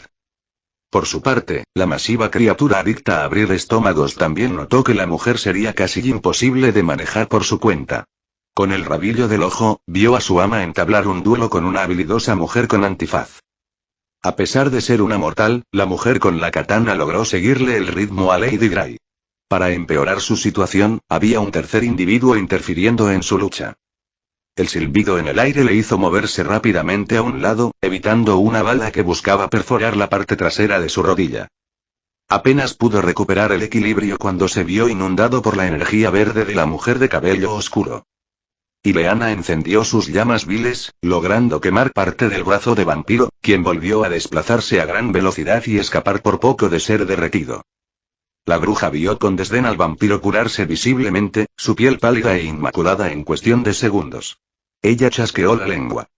S2: Por su parte, la masiva criatura adicta a abrir estómagos también notó que la mujer sería casi imposible de manejar por su cuenta. Con el rabillo del ojo, vio a su ama entablar un duelo con una habilidosa mujer con antifaz. A pesar de ser una mortal, la mujer con la katana logró seguirle el ritmo a Lady Grey. Para empeorar su situación, había un tercer individuo interfiriendo en su lucha. El silbido en el aire le hizo moverse rápidamente a un lado, evitando una bala que buscaba perforar la parte trasera de su rodilla. Apenas pudo recuperar el equilibrio cuando se vio inundado por la energía verde de la mujer de cabello oscuro. Ileana encendió sus llamas viles, logrando quemar parte del brazo de vampiro, quien volvió a desplazarse a gran velocidad y escapar por poco de ser derretido. La bruja vio con desdén al vampiro curarse visiblemente, su piel pálida e inmaculada en cuestión de segundos. Ella chasqueó la lengua.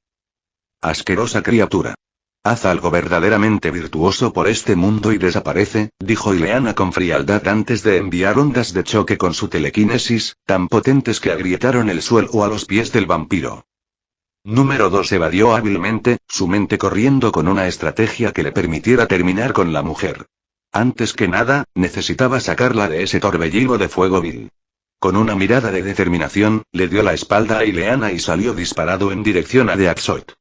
S2: Asquerosa criatura. Haz algo verdaderamente virtuoso por este mundo y desaparece, dijo Ileana con frialdad antes de enviar ondas de choque con su telequinesis, tan potentes que agrietaron el suelo a los pies del vampiro. Número 2 evadió hábilmente, su mente corriendo con una estrategia que le permitiera terminar con la mujer. Antes que nada, necesitaba sacarla de ese torbellino de fuego vil. Con una mirada de determinación, le dio la espalda a Ileana y salió disparado en dirección a Deaxoit.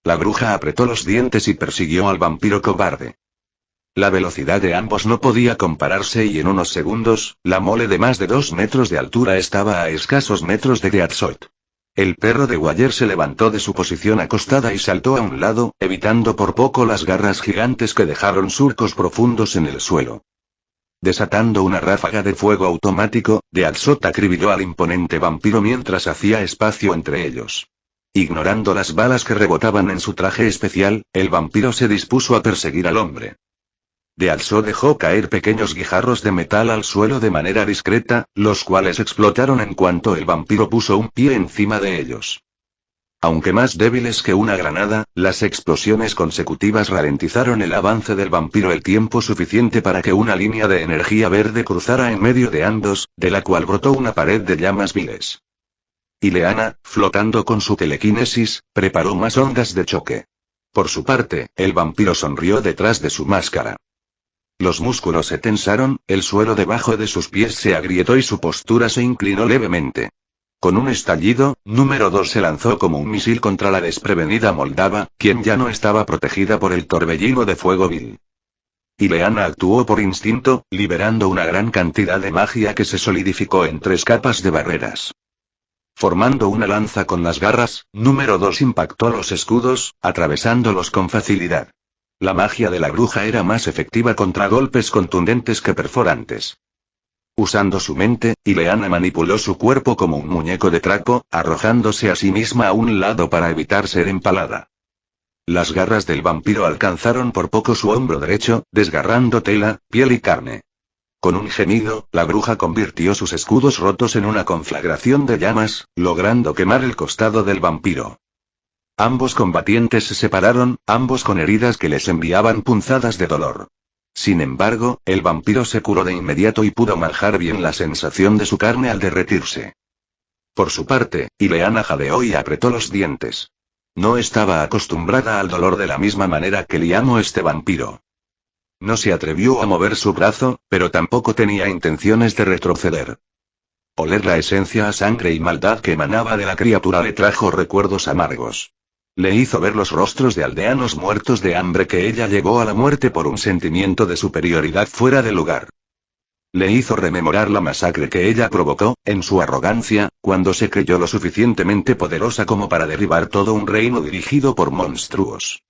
S2: La bruja apretó los dientes y persiguió al vampiro cobarde. La velocidad de ambos no podía compararse y en unos segundos, la mole de más de 2 metros de altura estaba a escasos metros de Deaxoit. El perro de Guayer se levantó de su posición acostada y saltó a un lado, evitando por poco las garras gigantes que dejaron surcos profundos en el suelo. Desatando una ráfaga de fuego automático, Deaxoit acribilló al imponente vampiro mientras hacía espacio entre ellos. Ignorando las balas que rebotaban en su traje especial, el vampiro se dispuso a perseguir al hombre. Deaxoit dejó caer pequeños guijarros de metal al suelo de manera discreta, los cuales explotaron en cuanto el vampiro puso un pie encima de ellos. Aunque más débiles que una granada, las explosiones consecutivas ralentizaron el avance del vampiro el tiempo suficiente para que una línea de energía verde cruzara en medio de ambos, de la cual brotó una pared de llamas viles. Ileana, flotando con su telequinesis, preparó más ondas de choque. Por su parte, el vampiro sonrió detrás de su máscara. Los músculos se tensaron, el suelo debajo de sus pies se agrietó y su postura se inclinó levemente. Con un estallido, número 2 se lanzó como un misil contra la desprevenida moldava, quien ya no estaba protegida por el torbellino de fuego vil. Ileana actuó por instinto, liberando una gran cantidad de magia que se solidificó en 3 capas de barreras. Formando una lanza con las garras, número 2 impactó los escudos, atravesándolos con facilidad. La magia de la bruja era más efectiva contra golpes contundentes que perforantes. Usando su mente, Ileana manipuló su cuerpo como un muñeco de trapo, arrojándose a sí misma a un lado para evitar ser empalada. Las garras del vampiro alcanzaron por poco su hombro derecho, desgarrando tela, piel y carne. Con un gemido, la bruja convirtió sus escudos rotos en una conflagración de llamas, logrando quemar el costado del vampiro. Ambos combatientes se separaron, ambos con heridas que les enviaban punzadas de dolor. Sin embargo, el vampiro se curó de inmediato y pudo manejar bien la sensación de su carne al derretirse. Por su parte, Ileana jadeó y apretó los dientes. No estaba acostumbrada al dolor de la misma manera que Liam o este vampiro. No se atrevió a mover su brazo, pero tampoco tenía intenciones de retroceder. Oler la esencia a sangre y maldad que emanaba de la criatura le trajo recuerdos amargos. Le hizo ver los rostros de aldeanos muertos de hambre que ella llevó a la muerte por un sentimiento de superioridad fuera de lugar. Le hizo rememorar la masacre que ella provocó, en su arrogancia, cuando se creyó lo suficientemente poderosa como para derribar todo un reino dirigido por monstruos.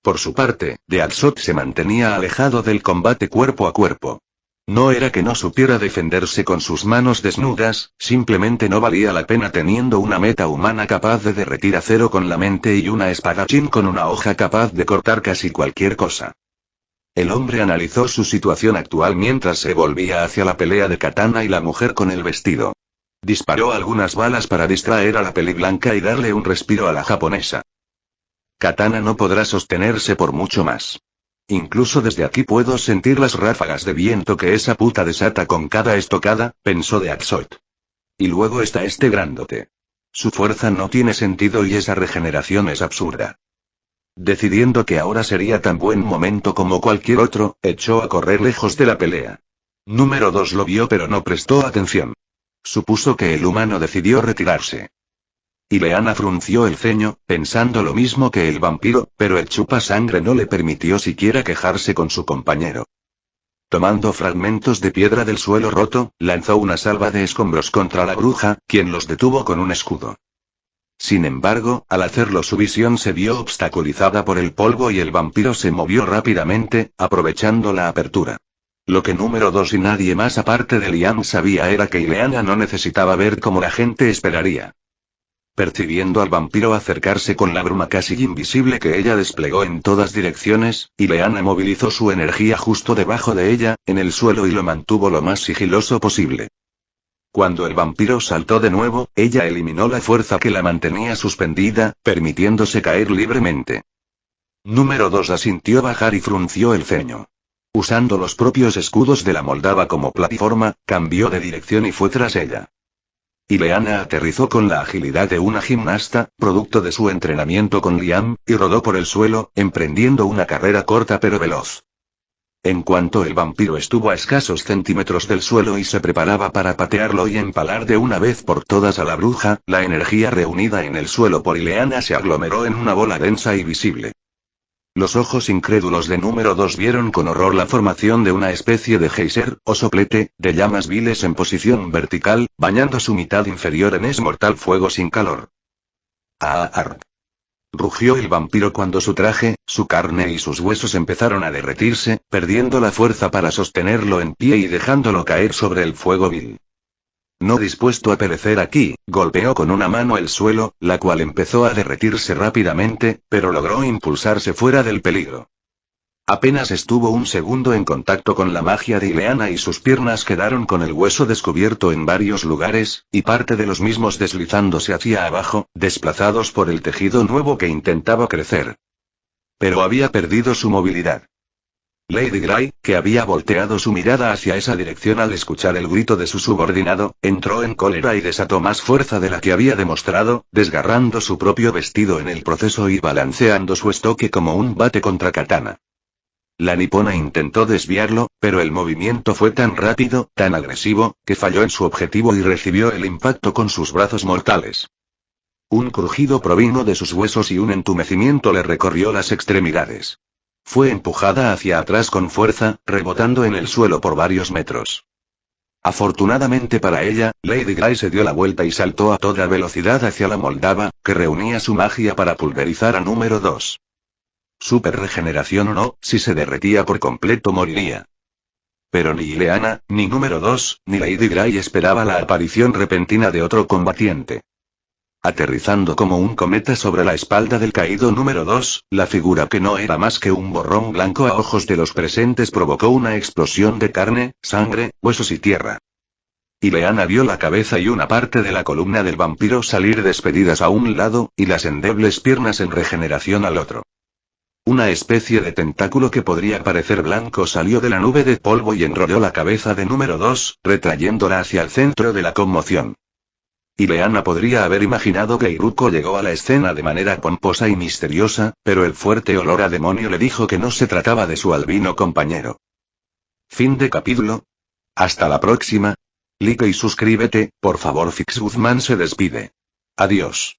S2: Por su parte, Deadsot se mantenía alejado del combate cuerpo a cuerpo. No era que no supiera defenderse con sus manos desnudas, simplemente no valía la pena teniendo una meta humana capaz de derretir acero con la mente y una espadachín con una hoja capaz de cortar casi cualquier cosa. El hombre analizó su situación actual mientras se volvía hacia la pelea de Katana y la mujer con el vestido. Disparó algunas balas para distraer a la peli blanca y darle un respiro a la japonesa. Katana no podrá sostenerse por mucho más. Incluso desde aquí puedo sentir las ráfagas de viento que esa puta desata con cada estocada, pensó Deadsot. Y luego está este grandote. Su fuerza no tiene sentido y esa regeneración es absurda. Decidiendo que ahora sería tan buen momento como cualquier otro, echó a correr lejos de la pelea. Número 2 lo vio pero no prestó atención. Supuso que el humano decidió retirarse. Ileana frunció el ceño, pensando lo mismo que el vampiro, pero el chupasangre no le permitió siquiera quejarse con su compañero. Tomando fragmentos de piedra del suelo roto, lanzó una salva de escombros contra la bruja, quien los detuvo con un escudo. Sin embargo, al hacerlo su visión se vio obstaculizada por el polvo y el vampiro se movió rápidamente, aprovechando la apertura. Lo que número 2 y nadie más aparte de Liam sabía era que Ileana no necesitaba ver como la gente esperaría. Percibiendo al vampiro acercarse con la bruma casi invisible que ella desplegó en todas direcciones, Ileana movilizó su energía justo debajo de ella, en el suelo y lo mantuvo lo más sigiloso posible. Cuando el vampiro saltó de nuevo, ella eliminó la fuerza que la mantenía suspendida, permitiéndose caer libremente. Número 2 asintió bajar y frunció el ceño. Usando los propios escudos de la Moldava como plataforma, cambió de dirección y fue tras ella. Ileana aterrizó con la agilidad de una gimnasta, producto de su entrenamiento con Liam, y rodó por el suelo, emprendiendo una carrera corta pero veloz. En cuanto el vampiro estuvo a escasos centímetros del suelo y se preparaba para patearlo y empalar de una vez por todas a la bruja, la energía reunida en el suelo por Ileana se aglomeró en una bola densa y visible. Los ojos incrédulos de número 2 vieron con horror la formación de una especie de geyser, o soplete, de llamas viles en posición vertical, bañando su mitad inferior en ese mortal fuego sin calor. ¡Ah! Rugió el vampiro cuando su traje, su carne y sus huesos empezaron a derretirse, perdiendo la fuerza para sostenerlo en pie y dejándolo caer sobre el fuego vil. No dispuesto a perecer aquí, golpeó con una mano el suelo, la cual empezó a derretirse rápidamente, pero logró impulsarse fuera del peligro. Apenas estuvo un segundo en contacto con la magia de Ileana y sus piernas quedaron con el hueso descubierto en varios lugares, y parte de los mismos deslizándose hacia abajo, desplazados por el tejido nuevo que intentaba crecer. Pero había perdido su movilidad. Lady Gray, que había volteado su mirada hacia esa dirección al escuchar el grito de su subordinado, entró en cólera y desató más fuerza de la que había demostrado, desgarrando su propio vestido en el proceso y balanceando su estoque como un bate contra Katana. La nipona intentó desviarlo, pero el movimiento fue tan rápido, tan agresivo, que falló en su objetivo y recibió el impacto con sus brazos mortales. Un crujido provino de sus huesos y un entumecimiento le recorrió las extremidades. Fue empujada hacia atrás con fuerza, rebotando en el suelo por varios metros. Afortunadamente para ella, Lady Gray se dio la vuelta y saltó a toda velocidad hacia la Moldava, que reunía su magia para pulverizar a número 2. Super regeneración o no, si se derretía por completo moriría. Pero ni Ileana, ni número 2, ni Lady Gray esperaba la aparición repentina de otro combatiente. Aterrizando como un cometa sobre la espalda del caído número 2, la figura que no era más que un borrón blanco a ojos de los presentes provocó una explosión de carne, sangre, huesos y tierra. Ileana vio la cabeza y una parte de la columna del vampiro salir despedidas a un lado, y las endebles piernas en regeneración al otro. Una especie de tentáculo que podría parecer blanco salió de la nube de polvo y enrolló la cabeza de número 2, retrayéndola hacia el centro de la conmoción. Ileana podría haber imaginado que Iruko llegó a la escena de manera pomposa y misteriosa, pero el fuerte olor a demonio le dijo que no se trataba de su albino compañero. Fin de capítulo. Hasta la próxima. Like y suscríbete, por favor. Fix Guzmán se despide. Adiós.